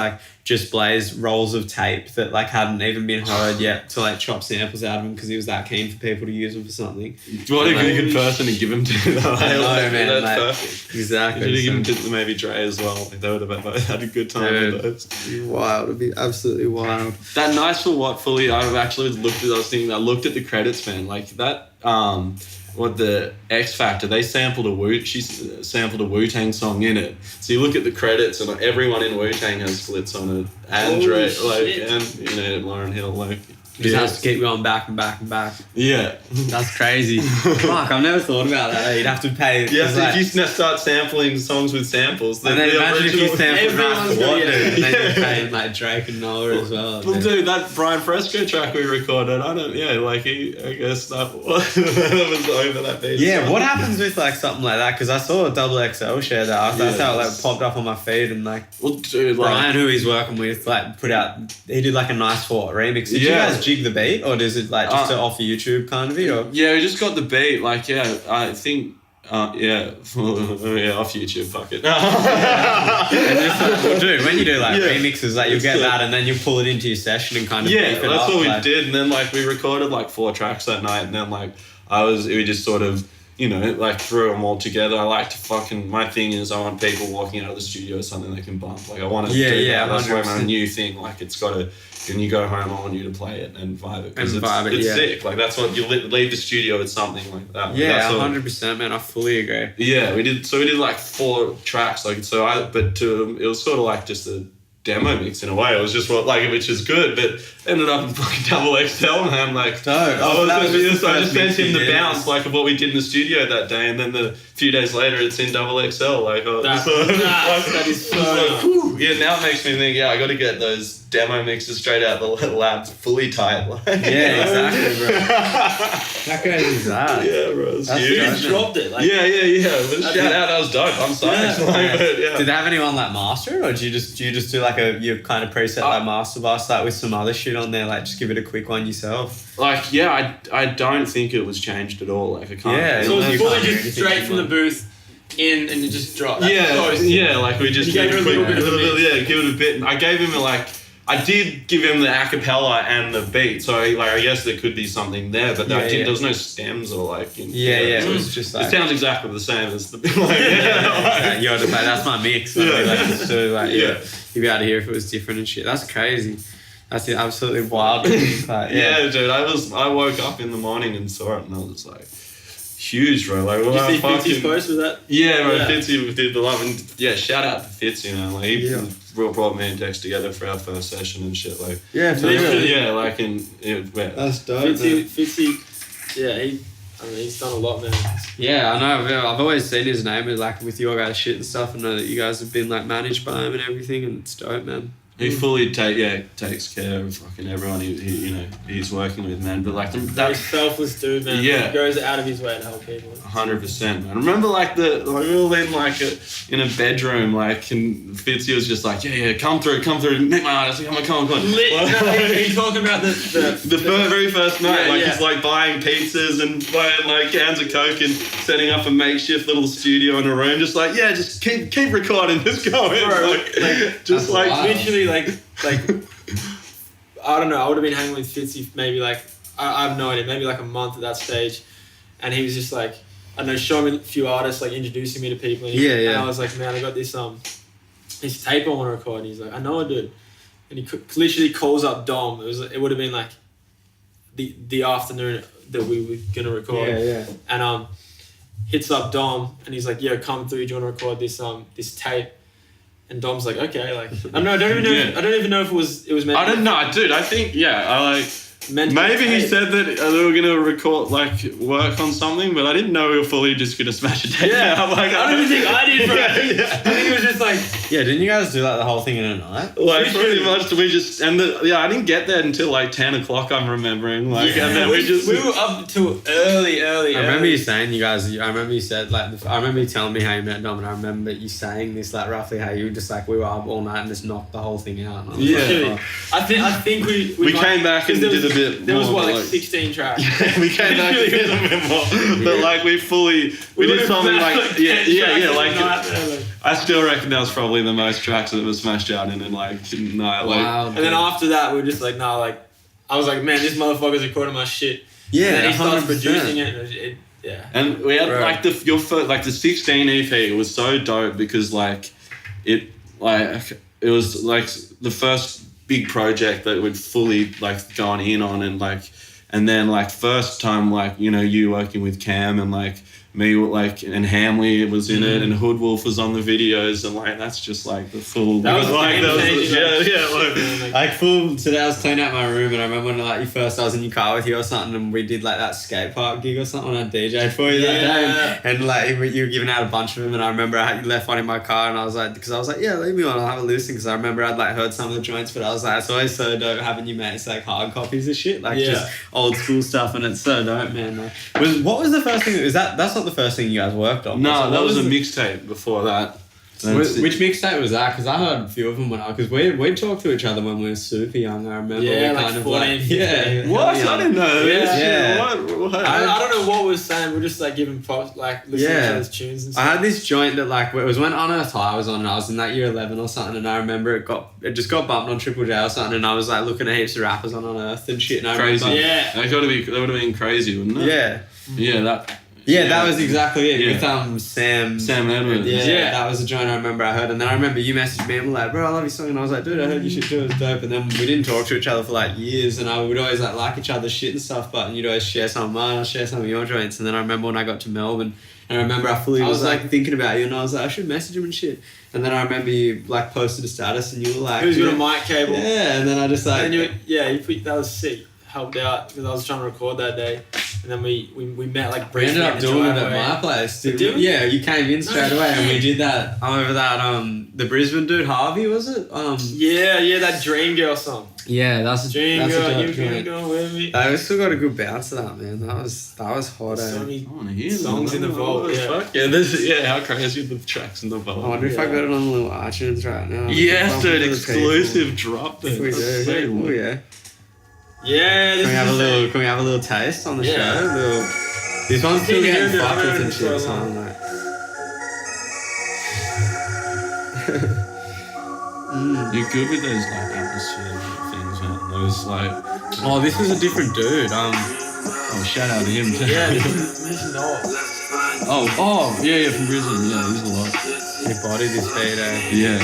Speaker 1: Just Blaze rolls of tape that hadn't even been heard yet to chop samples out of him because he was that keen for people to use them for something.
Speaker 2: What a
Speaker 1: Like,
Speaker 2: good person to give him to.
Speaker 1: I know, man.
Speaker 2: That's
Speaker 1: Like,
Speaker 2: perfect.
Speaker 1: exactly.
Speaker 2: You should have given him to maybe Dre as well. Like, they would have both had a good time with those.
Speaker 1: It'd be wild. It'd be absolutely wild.
Speaker 2: That Nice for What fully, I've actually looked at, I looked at the credits, man. Like that, the X Factor, they sampled she sampled a Wu-Tang song in it. So you look at the credits and everyone in Wu-Tang has splits on it. And Dre,
Speaker 3: shit.
Speaker 2: and Lauryn Hill,
Speaker 1: Just has to keep going back and back and back.
Speaker 2: Yeah.
Speaker 1: That's crazy. Fuck, I've never thought about that. You'd have to pay.
Speaker 2: Yeah, so if you start sampling songs with samples,
Speaker 1: and then
Speaker 2: the
Speaker 1: imagine if you
Speaker 2: original-
Speaker 1: sampled
Speaker 3: everyone's
Speaker 1: Nice for What,
Speaker 3: gonna-
Speaker 1: dude, and then you're paying Drake and Noah as well.
Speaker 2: Well, dude, that Brian Fresco track we recorded, I guess that was over that beat.
Speaker 1: Yeah, what happens with something like that? Because I saw a Double XL share that. That's how it popped up on my feed, and
Speaker 2: Well, dude,
Speaker 1: Brian, who he's working with, put out. He did a Nice For What remix. Did you
Speaker 2: Yeah.
Speaker 1: guys jig the beat, or does it just off YouTube kind of it? Or?
Speaker 2: Yeah, we just got the beat. I think. Off YouTube, fuck it.
Speaker 1: And just, dude, when you do remixes, you'll get
Speaker 2: It's
Speaker 1: that, and then you pull it into your session and kind of
Speaker 2: Yeah,
Speaker 1: beef it
Speaker 2: that's
Speaker 1: up,
Speaker 2: what we did. And then we recorded 4 tracks that night, and then we just sort of threw them all together. I like to my thing is I want people walking out of the studio with something they can bump. I want to do that. That's my
Speaker 1: 100%.
Speaker 2: new thing. It's got to. When you go home, I want you to play it and vibe it. Because
Speaker 1: And
Speaker 2: it's,
Speaker 1: vibe it,
Speaker 2: it's
Speaker 1: yeah.
Speaker 2: sick. That's what you leave the studio with something like that.
Speaker 1: Yeah,
Speaker 2: That's what-
Speaker 1: 100%, man. I fully agree.
Speaker 2: Yeah, we did 4 tracks. It was sort of just a demo mix in a way. It was just which is good, but ended up in fucking double XL, man. I just sent him the bounce of what we did in the studio that day, and then a few days later it's in double XL.
Speaker 3: That is so
Speaker 2: whew. Yeah, now it makes me think. Yeah, I got to get those demo mixes straight out the lab, fully tight.
Speaker 1: Yeah, exactly, bro. How crazy is that?
Speaker 2: Yeah, bro. It's
Speaker 1: That's
Speaker 2: huge.
Speaker 3: You
Speaker 1: dope.
Speaker 3: just dropped it.
Speaker 2: Yeah. But shout out, that was dope. I'm sorry.
Speaker 1: Yeah.
Speaker 2: Yeah.
Speaker 1: Did they have anyone master it, or do you just do your kind of preset master bus with some other shit on there, just give it a quick one yourself?
Speaker 2: I don't think it was changed at all. I can't.
Speaker 1: Yeah,
Speaker 3: So
Speaker 1: You
Speaker 3: it's
Speaker 1: can't
Speaker 3: fully
Speaker 1: do
Speaker 3: just
Speaker 1: anything
Speaker 3: straight from the
Speaker 1: anymore.
Speaker 3: booth in and you just drop.
Speaker 2: Yeah, we just
Speaker 3: You gave
Speaker 2: did
Speaker 3: her a little bit of a
Speaker 2: give it a bit. I gave him I did give him the acapella and the beat, so like I guess there could be something there, but there was no stems or like.
Speaker 1: It was just like.
Speaker 2: It sounds exactly the same as the.
Speaker 1: You're just like, that's my mix. Like, you'd be able to hear if it was different and shit. That's crazy. That's absolutely wild. Like,
Speaker 2: dude. I woke up in the morning and saw it, and I was like. Huge, bro. Like,
Speaker 3: did you see Fitzy's post with that?
Speaker 2: Yeah, bro. Fitzy did the love, and shout out to Fitz. You know, like he brought me and Dex together for our first session and shit. Like, like
Speaker 1: that's dope.
Speaker 3: Fitzy, he's done a lot, man.
Speaker 1: Yeah, I know. I've always seen his name like with your guys' shit and stuff, and know that you guys have been like managed by him and everything, and it's dope, man.
Speaker 2: He fully takes care of fucking everyone he's working with, man. But like
Speaker 3: he's a selfless dude, man.
Speaker 2: Yeah,
Speaker 3: he goes out of his way to help people.
Speaker 2: 100%, man. I remember we all in in a bedroom, like, and Fitzy was just like, come through, meet my artist, come on.
Speaker 3: Are you talking about the
Speaker 2: very first night? He's like buying pizzas and buying like cans of Coke and setting up a makeshift little studio in a room, just like just keep recording, just go in,
Speaker 3: literally. Like I don't know, I would have been hanging with Fitzy maybe like I have no idea, maybe like a month at that stage, and he was just like, I don't know, showing me a few artists, like introducing me to people, and I was like, man, I got this tape I want to record, and he's like, I know I do, and he literally calls up Dom. It would have been like the afternoon that we were gonna record, and hits up Dom, and he's like, come through, do you want to record this tape? And Dom's like, okay, like I don't even know if it was meant.
Speaker 2: I don't know, dude. I think maybe he said that they were gonna record work on something, but I didn't know we were fully just gonna smash a tape.
Speaker 3: I don't even think I did, bro. I think it was just like.
Speaker 1: Yeah, didn't you guys do like the whole thing in a night?
Speaker 2: Like pretty much, we just I didn't get there until like 10 o'clock. I'm remembering and then we
Speaker 3: were up till early.
Speaker 1: I remember you saying I remember you said I remember you telling me how you met Dom, and I remember you saying this like roughly how you were just like we were up all night and just knocked the whole thing out.
Speaker 3: I think we
Speaker 2: came back and did a bit.
Speaker 3: There was 16 tracks.
Speaker 2: We came back and did a bit more, but like we did something like I still reckon that was probably the most tracks that was smashed out in night.
Speaker 1: Wow.
Speaker 3: And then after that, we were just like, I was like, man, this motherfucker's recording my shit.
Speaker 1: Yeah,
Speaker 3: and then he starts producing it.
Speaker 2: And we had the 16 EP was so dope because it was like the first big project that we'd fully gone in on, and then first time you working with Cam and me and Hamley was in it, and Hoodwolf was on the videos, and that's just the full.
Speaker 1: Full. Today I was cleaning out my room, and I remember when I was in your car with you or something, and we did that skate park gig or something. I DJ'd for you that day, and you were giving out a bunch of them, and I remember you left one in my car, and I was like, leave me on, I'll have a listen, because I remember I'd heard some of the joints, but I was like, it's always so dope having you mates hard copies of shit, just old school stuff, and it's so dope, man. What was the first thing? That's not the first thing you guys worked on.
Speaker 2: No, that was a mixtape before that.
Speaker 1: Which mixtape was that? Because I heard a few of them because we talked to each other when we were super young. I remember.
Speaker 3: Yeah,
Speaker 1: we kind of
Speaker 3: 14, 15.
Speaker 2: What? I didn't know this.
Speaker 1: Yeah.
Speaker 2: What?
Speaker 3: I don't know what we were saying. We're just giving props, listening to each other's tunes and stuff.
Speaker 1: I had this joint that it was when On Earth High was on, and I was in that year 11 or something, and I remember it just got bumped on Triple J or something, and I was looking at heaps of rappers on Earth and shit. And I
Speaker 2: crazy.
Speaker 1: Remember,
Speaker 2: that would have been crazy, wouldn't it?
Speaker 1: Yeah.
Speaker 2: Yeah,
Speaker 1: that was exactly it. With Sam
Speaker 2: Edwards.
Speaker 1: Yeah, that was a joint I remember I heard. And then I remember you messaged me and were like, bro, I love your song. And I was like, dude, I heard you should do it. It's dope. And then we didn't talk to each other for years. And I would always like each other's shit and stuff. But you'd always share some of mine, I'll share some of your joints. And then I remember when I got to Melbourne, and I remember I fully was thinking about you, and I was like, I should message him and shit. And then I remember you posted a status, and you were like,
Speaker 3: who's got a mic cable?
Speaker 1: Yeah, and then I just
Speaker 3: that was sick. Helped out because I was trying to record that day, and then we met
Speaker 1: we ended up doing it at my place. Yeah, you came in straight away, and we did that over that the Brisbane dude Harvey, was it?
Speaker 3: That Dream Girl song.
Speaker 1: Yeah, that's a
Speaker 3: Dream
Speaker 1: that's
Speaker 3: Girl.
Speaker 1: A
Speaker 3: You can go with me.
Speaker 1: I still got a good bounce to that, man. That was hot.
Speaker 3: So many songs in the vault.
Speaker 2: Fuck yeah, how crazy are the tracks in the vault?
Speaker 1: I wonder if I got it on the little iTunes right now.
Speaker 2: Yes, dude, exclusive drop there.
Speaker 1: We do. Oh yeah.
Speaker 3: Yeah,
Speaker 1: can we have a little taste on the show? This one's still getting fucked with and shit, so I'm
Speaker 2: You're good with those like atmosphere things, man. Those like.
Speaker 1: Oh, this is a different dude.
Speaker 2: Oh, shout out to him too.
Speaker 3: Yeah, he's not.
Speaker 2: Yeah, from Brisbane. Yeah, he's a lot.
Speaker 1: He bodied this beat,
Speaker 2: Yeah.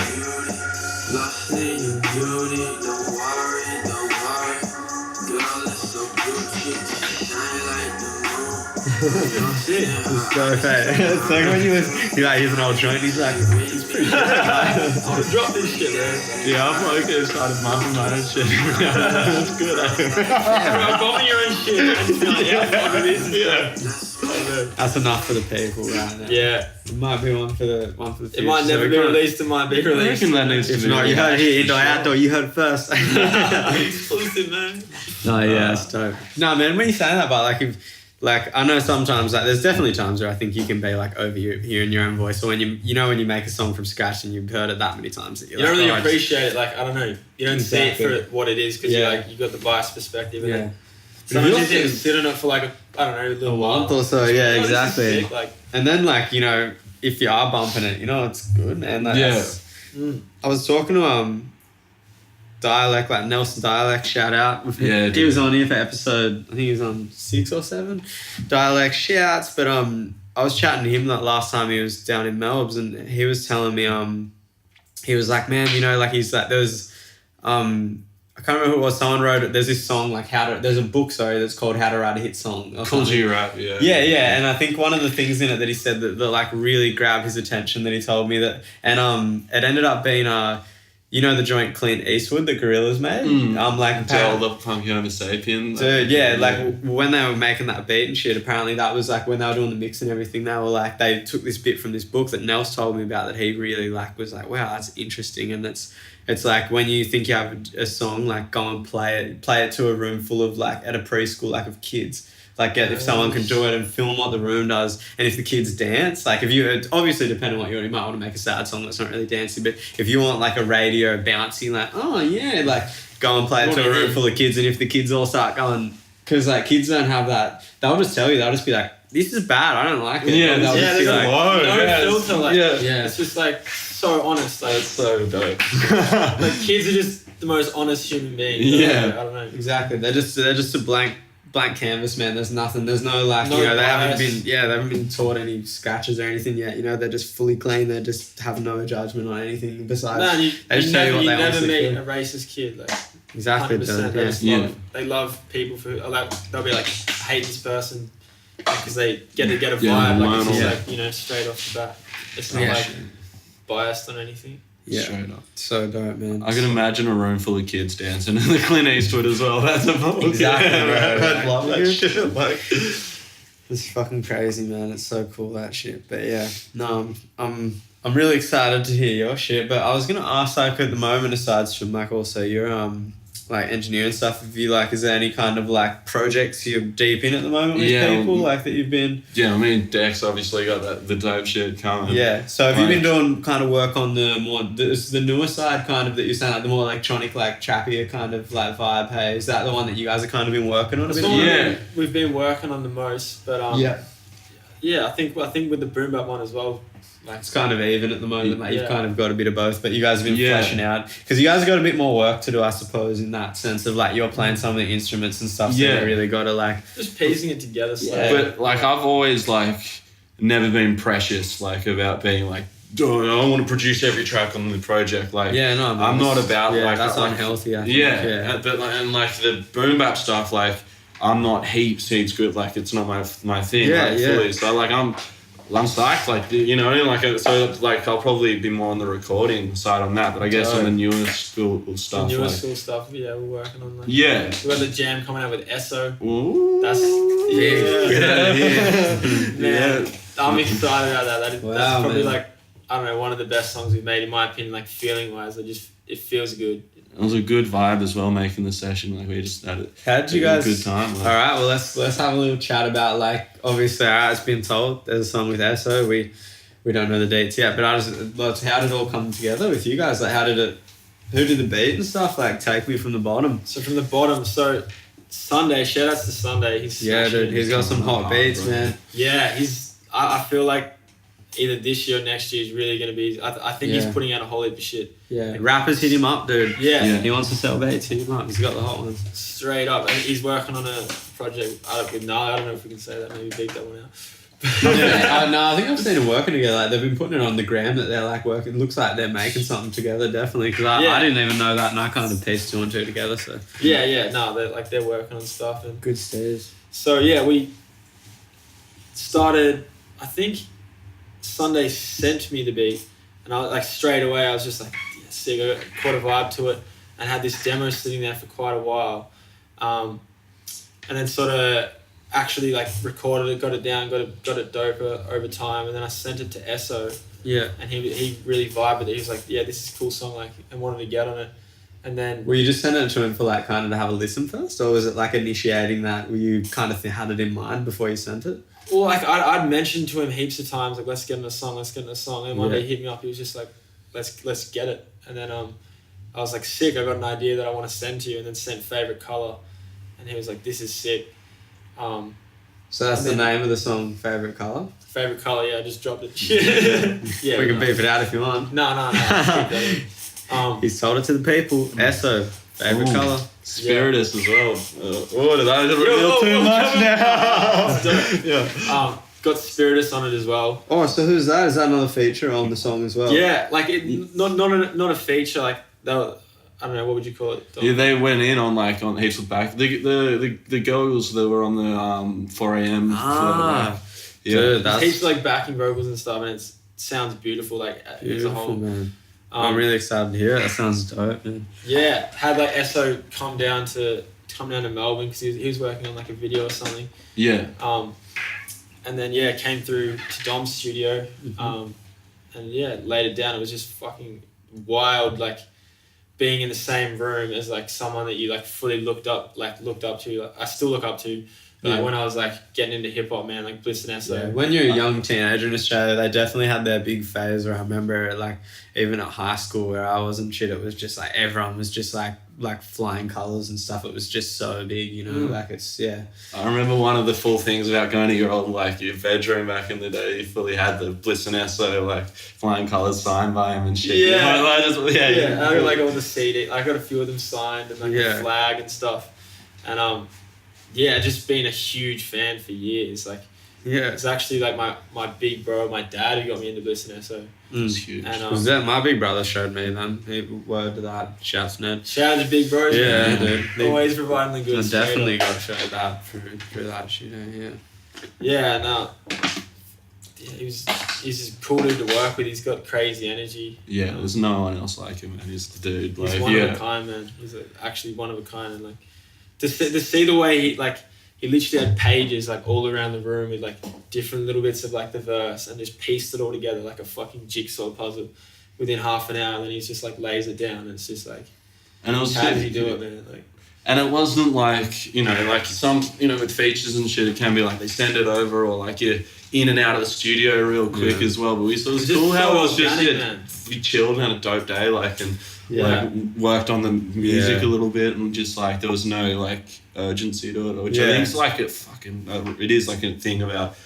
Speaker 1: It's so fat. It's like when you're like, here's an old joint, he's like, it's pretty good.
Speaker 3: I'll drop this shit, man.
Speaker 2: Yeah, I'm like, started mumping my own shit. That's good.
Speaker 3: I'm bumping your own shit and just be like, yeah, fuck this.
Speaker 2: Yeah.
Speaker 1: That's enough for the people right now.
Speaker 3: Yeah.
Speaker 1: It might be one for the future.
Speaker 3: It might never be released, it might be released.
Speaker 2: I reckon that needs to
Speaker 1: If
Speaker 2: be.
Speaker 1: not, you heard it here, indoor, outdoor, you heard it first.
Speaker 3: Exclusive, man.
Speaker 1: No, yeah, it's dope. No, man, when you say that, but like, if, like, I know sometimes, like, there's definitely times where I think you can be like overhearing your own voice, or when you know when you make a song from scratch and you've heard it that many times that
Speaker 3: you don't really appreciate it. Like, I don't know, you don't see it for what it is because you got the biased perspective. And then sometimes you just sit on it for like a little
Speaker 1: month or so. Yeah, exactly.
Speaker 3: Sick, like,
Speaker 1: and then like if you are bumping it, it's good, man. Like, I was talking to Dialect, like Nelson Dialect, shout out. He was on here for episode, I think he was on 6 or 7. Dialect shouts, but I was chatting to him that last time he was down in Melbourne, and he was telling me he was like, man, like he's like, there's I can't remember who it was, someone wrote it, there's this song like there's a book that's called How to Write a Hit Song.
Speaker 2: Cool G Rap, yeah.
Speaker 1: Yeah, and I think one of the things in it that he said that like really grabbed his attention, that he told me that, and it ended up being the joint Clint Eastwood that Gorillaz made? Like...
Speaker 2: Tell the Punk Homo Sapien.
Speaker 1: Dude, like when they were making that beat and shit, apparently that was like when they were doing the mix and everything, they were like, they took this bit from this book that Nels told me about that he really like was like, wow, that's interesting. And it's like when you think you have a song, like go and play it to a room full of like, at a preschool, like of kids. Like if someone can do it and film what the room does, and if the kids dance, like if you, obviously depending on what you might want to make a sad song that's not really dancey, but if you want like a radio bouncy, like, oh yeah, like go and play it to a room full of kids, and if the kids all start going, because like kids don't have that, they'll just tell you, they'll just be like, this is bad, I don't like it.
Speaker 2: Yeah,
Speaker 3: they're
Speaker 2: like,
Speaker 3: no filter, like,
Speaker 1: yeah.
Speaker 3: It's just like so honest, like
Speaker 2: it's so dope.
Speaker 3: Like kids are just the most honest human beings.
Speaker 2: Yeah,
Speaker 3: I don't know.
Speaker 1: Exactly, they're just a blank canvas, man. There's nothing. There's no like,
Speaker 3: no
Speaker 1: they
Speaker 3: bias.
Speaker 1: they haven't been taught any scratches or anything yet. They're just fully clean. They just have no judgment on anything besides.
Speaker 3: No, you never meet
Speaker 1: feel.
Speaker 3: a racist kid. Like
Speaker 1: Exactly.
Speaker 3: 100%. They love people for like they'll be like, I hate this person because they get a vibe like it's just like straight off the bat. It's not like biased on anything.
Speaker 1: Yeah,
Speaker 2: straight up.
Speaker 1: So dope, man.
Speaker 2: I can imagine a room full of kids dancing in the Clint Eastwood as well. That's a
Speaker 1: exactly.
Speaker 2: I'd love that shit. Like,
Speaker 1: it's fucking crazy, man. It's so cool, that shit. But yeah, no, I'm really excited to hear your shit. But I was gonna ask, like, at the moment, aside from like also your like engineering stuff, if you like, is there any kind of like projects you're deep in at the moment with people like that you've been?
Speaker 2: Yeah, I mean, Dex obviously got the dope shit coming.
Speaker 1: Yeah. So have you been doing kind of work on the newer side, kind of, that you sound like the more electronic, like trappier kind of like vibe? Hey, is that the one that you guys are kind of been working on a bit?
Speaker 3: Yeah, we've been working on the most, but I think with the boom bap one as well. Like,
Speaker 1: it's kind of even at the moment, mate. You've kind of got a bit of both, but you guys have been fleshing out, because you guys have got a bit more work to do, I suppose, in that sense of like you're playing some of the instruments and stuff. So you really got to like
Speaker 3: just piecing it together. So.
Speaker 2: But like I've always like never been precious like about being like, oh, I want to produce every track on the project. Like, I'm not about like
Speaker 1: that's unhealthy. I think.
Speaker 2: But like, and like the boom bap stuff, like I'm not heaps good. Like it's not my thing. Fully. So like I'm psyched, like, like, so like I'll probably be more on the recording side on that, but I guess on the newer school stuff.
Speaker 3: The newer school stuff, we're working on that.
Speaker 2: Yeah.
Speaker 3: We've got the jam coming out with Esso.
Speaker 2: Ooh.
Speaker 3: That's
Speaker 2: Man,
Speaker 3: I'm excited about that. That's probably like, I don't know, one of the best songs we've made in my opinion, like feeling wise. It feels good.
Speaker 2: It was a good vibe as well, making the session. Like we just had it.
Speaker 1: How did you guys?
Speaker 2: A good time. Like.
Speaker 1: All right, well let's have a little chat about, like, obviously, it's been told there's a song with Esso. We don't know the dates yet, but how did it all come together with you guys? Like, who did the beat and stuff? Like, take me from the bottom.
Speaker 3: So from the bottom, Sunday, shout outs to Sunday.
Speaker 1: Dude, he's got some hot beats, man.
Speaker 3: Yeah, I feel like either this year or next year is really going to be. I think he's putting out a whole heap of shit.
Speaker 1: Yeah, like rappers hit him up, dude.
Speaker 3: Yeah.
Speaker 1: He wants to sell beats. Hit him up. He's got the hot ones.
Speaker 3: Straight up, and he's working on a project. I don't know if we can say that. Maybe beat that one out.
Speaker 1: No, I think I've seen them working together. Like, they've been putting it on the gram that they're like working. It looks like they're making something together, definitely. Because I didn't even know that, and I kind of pieced 2 and 2 together. So
Speaker 3: no, they're working on stuff and
Speaker 1: good stairs.
Speaker 3: So we started. I think Sunday sent me the beat, and I like straight away I was just like, yeah, sick. I caught a vibe to it, and had this demo sitting there for quite a while, and then sort of actually like recorded it, got it down, got it dope over time, and then I sent it to Esso.
Speaker 1: Yeah.
Speaker 3: And he really vibed with it. He was like, yeah, this is a cool song, like, and wanted to get on it. And then...
Speaker 1: Were you just sending it to him for like kind of to have a listen first, or was it like initiating that? Were you kind of had it in mind before you sent it?
Speaker 3: Well, like I'd mentioned to him heaps of times, like, let's get in a song. And one day he hit me up, he was just like, let's get it. And then I was like, sick, I got an idea that I want to send to you, and then sent favorite color. And he was like, this is sick.
Speaker 1: So that's the name of the song, Favorite Color?
Speaker 3: Favorite color, yeah, I just dropped it. Yeah,
Speaker 1: we can beep it out if you want.
Speaker 3: No.
Speaker 1: He's told it to the people. Esso, favorite color.
Speaker 2: Spiritus as well. Did I reveal too much now?
Speaker 3: Yeah. Got Spiritus on it as well.
Speaker 1: Oh, so who's that? Is that another feature on the song as well?
Speaker 3: Yeah, like not a feature, like that. I don't know, what would you call it?
Speaker 2: Yeah, they went in on heaps of back. The girls that were on the 4 a.m.
Speaker 3: Dude, that's heaps of like backing vocals and stuff, and it sounds beautiful. Like as a whole,
Speaker 1: man. I'm really excited to hear it. That sounds dope, man.
Speaker 3: Yeah, had like Esso come down to Melbourne because he was working on like a video or something.
Speaker 2: Yeah.
Speaker 3: And then came through to Dom's studio, and laid it down. It was just fucking wild, like being in the same room as like someone that you like fully looked up to. Like, I still look up to. But like when I was like getting into hip hop, man, like Bliss and Esso.
Speaker 1: Yeah. When you're a young teenager in Australia, they definitely had their big phase. Where I remember like even at high school where I was and shit, it was just like everyone was just like flying colours and stuff. It was just so big, you know. Like it's
Speaker 2: I remember one of the full things about going to your old your bedroom back in the day. You fully had the Bliss and Esso like flying colours signed by him and shit.
Speaker 3: Yeah,
Speaker 2: I
Speaker 3: got like all the CD. I got a few of them signed and like the flag and stuff, and just been a huge fan for years. Like, it's actually like my big bro, my dad, who got me into Bliss and Esso.
Speaker 2: It's huge.
Speaker 1: And, was that my big brother showed me then? Word to that. Shouts Ned.
Speaker 3: Shout out to big bros.
Speaker 1: Yeah, dude.
Speaker 3: Always providing the goods.
Speaker 1: Definitely got to show that through that shit.
Speaker 3: Yeah, no. Yeah, he's just cool dude to work with. He's got crazy energy.
Speaker 2: Yeah, there's no one else like him, man. He's the dude.
Speaker 3: He's one of a kind, man. He's actually one of a kind, and like to see the way he literally had pages like all around the room with like different little bits of like the verse, and just pieced it all together like a fucking jigsaw puzzle within half an hour. And then he's just like lays it down, and it's just like,
Speaker 2: and it was
Speaker 3: how does he do it, man? Like,
Speaker 2: and it wasn't like like some with features and shit. It can be like they send it over, or like you're in and out of the studio real quick as well. But we thought it was cool how it was just we chilled and had a dope day, like worked on the music a little bit, and just like there was no like urgency to it, which I think is like it is like a thing about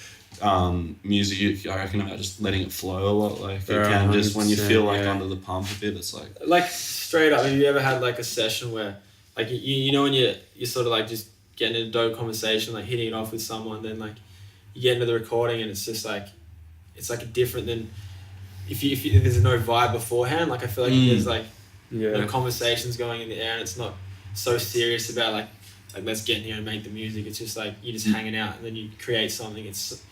Speaker 2: music. I reckon about just letting it flow a lot. Like it can just when you feel like under the pump a bit, it's like
Speaker 3: straight up. Have you ever had like a session where like you know when you're sort of like just getting in a dope conversation, like hitting it off with someone, then like you get into the recording and it's just like it's like different than if there's no vibe beforehand. Like I feel like there's like conversations going in the air and it's not so serious about like let's get in here and make the music. It's just like you're just hanging out and then you create something. It's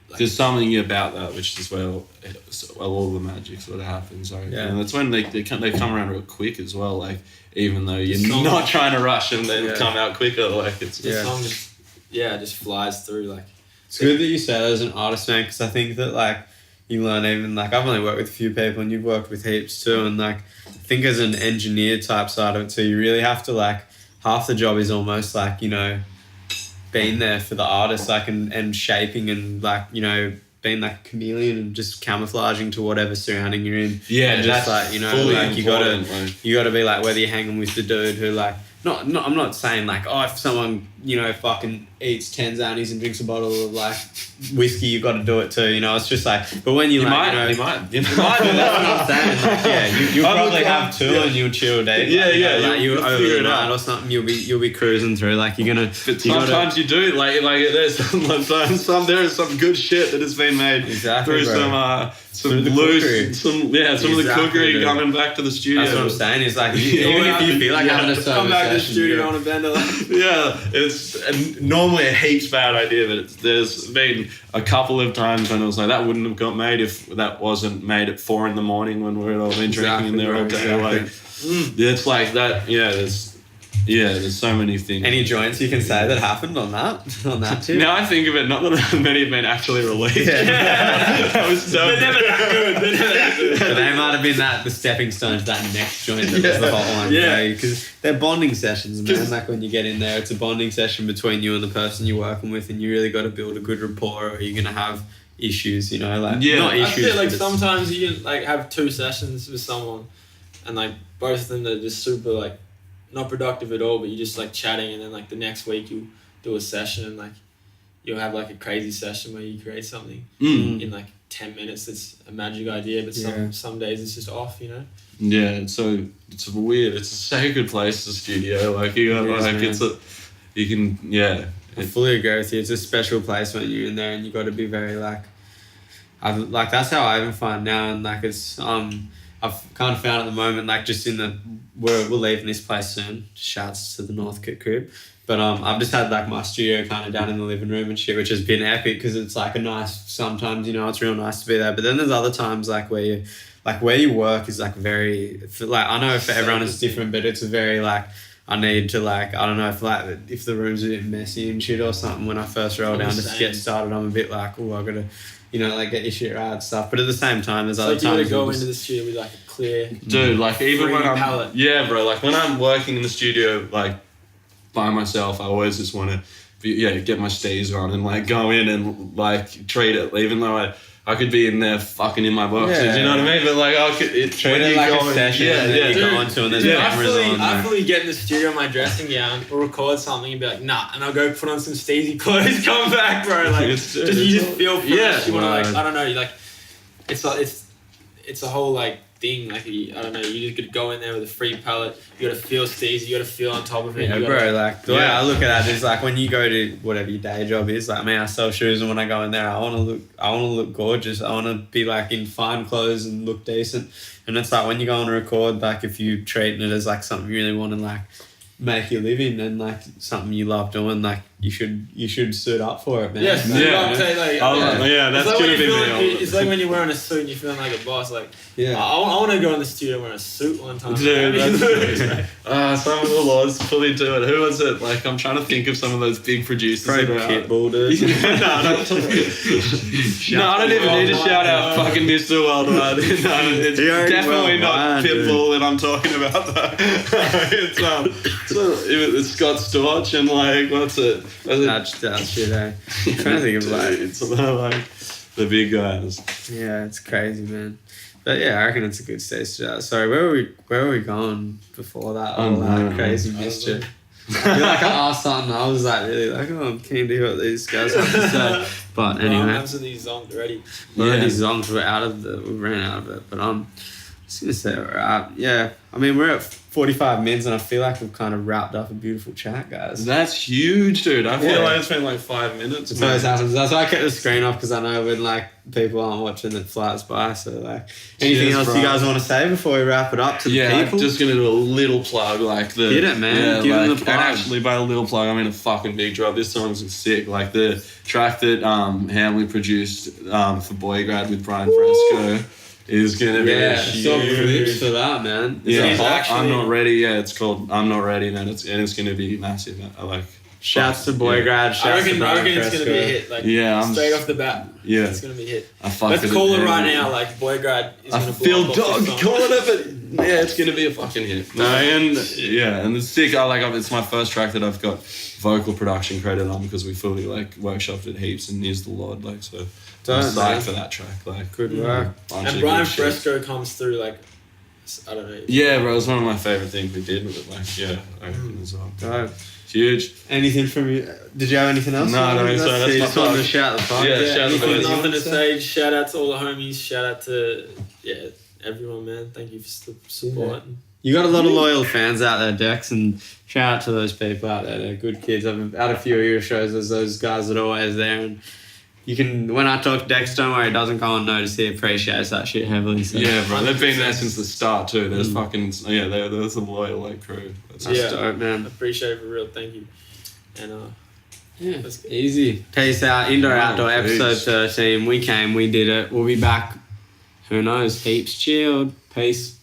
Speaker 3: like,
Speaker 2: there's something about that which is where all the magic sort of happens. And that's when they come around real quick as well. Like even though you're not trying to rush and they come out quicker. Like it's
Speaker 3: the song just flies through. Like
Speaker 1: it's good that you say that as an artist, man, because I think that like you learn even like I've only worked with a few people and you've worked with heaps too, and like I think as an engineer type side of it too, you really have to like half the job is almost like being there for the artist, like and shaping and like being like a chameleon and just camouflaging to whatever surrounding you're in.
Speaker 2: Yeah,
Speaker 1: and just like like you gotta be like whether you're hanging with the dude who like I'm not saying like, oh, if someone, you know, fucking eats 10 Xannies and drinks a bottle of like whiskey, you've got to do it too, you know. It's just like, but when you like,
Speaker 2: you might.
Speaker 1: that's what I'm saying. Like, yeah, you'll probably have two and you'll chill, Dave. Like, you'll over the night or something. You'll be cruising through. Like you're gonna.
Speaker 2: But sometimes you do like there's there is some good shit that has been made through some loose, some of the cookery coming back to the studio.
Speaker 1: That's what I'm saying. It's like even if you feel like having a solo
Speaker 3: come back to the
Speaker 1: session,
Speaker 3: studio on a bender.
Speaker 2: It's normally a heaps bad idea, but there's been a couple of times when it was like that wouldn't have got made if that wasn't made at 4 a.m. when we'd all been drinking in there all day. Like it's like that. There's so many things.
Speaker 1: Any joints you can say that happened on that too?
Speaker 2: Now I think of it, not that many have been actually released. That was so
Speaker 3: They're never that good.
Speaker 1: But they might have been the stepping stone to that next joint that was the hot one.
Speaker 3: Yeah.
Speaker 1: Because they're bonding sessions, man. Like when you get in there, it's a bonding session between you and the person you're working with, and you really got to build a good rapport, or you're gonna have issues, you know, like not issues.
Speaker 3: I feel like sometimes you can like have 2 sessions with someone, and like both of them are just super like not productive at all, but you're just like chatting, and then like the next week you do a session, and like you'll have like a crazy session where you create something in like 10 minutes. It's a magic idea, but some days it's just off, you know.
Speaker 2: Yeah, so it's weird. It's such a good place, the studio. Like you got
Speaker 1: I fully agree with you. It's a special place when you're in there, and you got to be very like. That's how I even find now, and like it's I've kind of found at the moment, like just we're leaving this place soon. Shouts to the Northcote crib. But I've just had like my studio kind of down in the living room and shit, which has been epic because it's like sometimes, you know, it's real nice to be there. But then there's other times like where you work is like very, like I know for everyone it's different, but it's very like, I need to like, I don't know if the room's a bit messy and shit or something. When I first roll down to get started, I'm a bit like, oh, I gotta, you know, like get your shit right and stuff. But at the same time, there's other times.
Speaker 3: You gotta go into the studio with like a clear,
Speaker 2: dude. Like even when I'm
Speaker 3: palette.
Speaker 2: Yeah, bro. Like when I'm working in the studio, like by myself, I always just want to, get my steez on and like go in and like treat it, even though I could be in there fucking in my boxes, you know what I mean? But like I could treat it like a session,
Speaker 1: you go into and there's cameras on.
Speaker 3: I fully get in the studio in my dressing gown or record something and be like, nah, and I'll go put on some steezy clothes, come back, bro. Like you just feel fresh. You wanna like, I don't know, like it's a whole like thing. Like I don't know, you just gotta go in there with a free palette. You gotta feel steezy. You gotta feel on top of it.
Speaker 1: Yeah, bro. Like the way I look at that is like when you go to whatever your day job is. Like, man, I sell shoes, and when I go in there, I want to look gorgeous. I want to be like in fine clothes and look decent. And it's like when you go on a record, like if you treating it as like something you really want to like make your living and like something you love doing, like you should suit up for it, man.
Speaker 3: Yes,
Speaker 2: that's
Speaker 3: like
Speaker 2: gonna be
Speaker 3: me. It's like when you're wearing a suit and you're feeling like a boss. Like, I want to go in the studio wearing a suit one time.
Speaker 2: Dude, some of the laws fully do it. Who was it? Like, I'm trying to think of some of those big producers.
Speaker 1: Pitbull, dude.
Speaker 2: No, I don't even need to shout out fucking Mr. Worldwide. It's definitely not Pitbull that I'm talking about. It's Scott Storch and like what's it?
Speaker 1: That shit, eh? I'm trying to think of like
Speaker 2: it's like the big guys.
Speaker 1: Yeah, it's crazy, man. But yeah, I reckon it's a good stage to that. Sorry, where were we going before that? All that crazy mischief. I feel like I asked something. I was like really like, oh, I'm keen to hear what these guys have to say. But anyway,
Speaker 3: I'm having these zongs already.
Speaker 1: These zongs we ran out of it. But I'm just gonna say we're at, I mean, we're at 45 minutes, and I feel like we've kind of wrapped up a beautiful chat, guys.
Speaker 2: That's huge, dude. I feel like it's been like 5 minutes.
Speaker 1: It always happens. That's why I kept the screen off, because I know when like people aren't watching, it flies by. So like, anything else you guys want to say before we wrap it up to the people?
Speaker 2: I'm just gonna do a little plug, like the.
Speaker 1: Get it, man. Give them the plug.
Speaker 2: And actually, by a little plug, I mean a fucking big drop. This song's sick. Like the track that Hamley produced for Boygrad with Brian Fresco. Is gonna be huge.
Speaker 1: Stop clips for that, man.
Speaker 2: I'm Not Ready. Yeah, it's called I'm Not Ready, man. It's gonna be massive. I like.
Speaker 1: Shouts to Boygrad.
Speaker 3: I reckon it's gonna be a hit. Like straight off the bat. Yeah, it's gonna be a hit. Let's call it right now. Like Boygrad is gonna blow up.
Speaker 2: Dog calling it, but it's gonna be a fucking hit. No, and it's sick. It's my first track that I've got vocal production credit on, because we fully like workshopped it heaps and used the Lord, like so. I'm psyched for that track. Like,
Speaker 1: good work.
Speaker 3: And Brian Fresco comes through like I don't know.
Speaker 2: Yeah, bro, it was one of my favourite things we did with it. Like, yeah, I reckon as well.
Speaker 1: Right.
Speaker 2: Huge.
Speaker 1: Anything from you? Did you have anything else?
Speaker 2: No, I don't think so. That's my
Speaker 1: just wanted to
Speaker 2: plug.
Speaker 1: shout the fuck.
Speaker 2: Yeah, shout out the
Speaker 3: Anything,
Speaker 2: boys.
Speaker 3: nothing to say. Shout out to all the homies. Shout out to everyone, man. Thank you for supporting.
Speaker 1: You got a lot of loyal fans out there, Dex, and shout out to those people out there. They're good kids. I've had a few of your shows. There's those guys that are always there, and you can. When I talk to Dex, don't worry, it doesn't go unnoticed. He appreciates that shit heavily. So.
Speaker 2: Yeah, bro, they've been there since the start too. There's they're some loyal like crew. That's
Speaker 1: dope, man.
Speaker 3: I appreciate it for real. Thank you. And let's go.
Speaker 1: Easy. Peace out. Indoor Outdoor episode 13. We came. We did it. We'll be back. Who knows? Heaps chilled. Peace.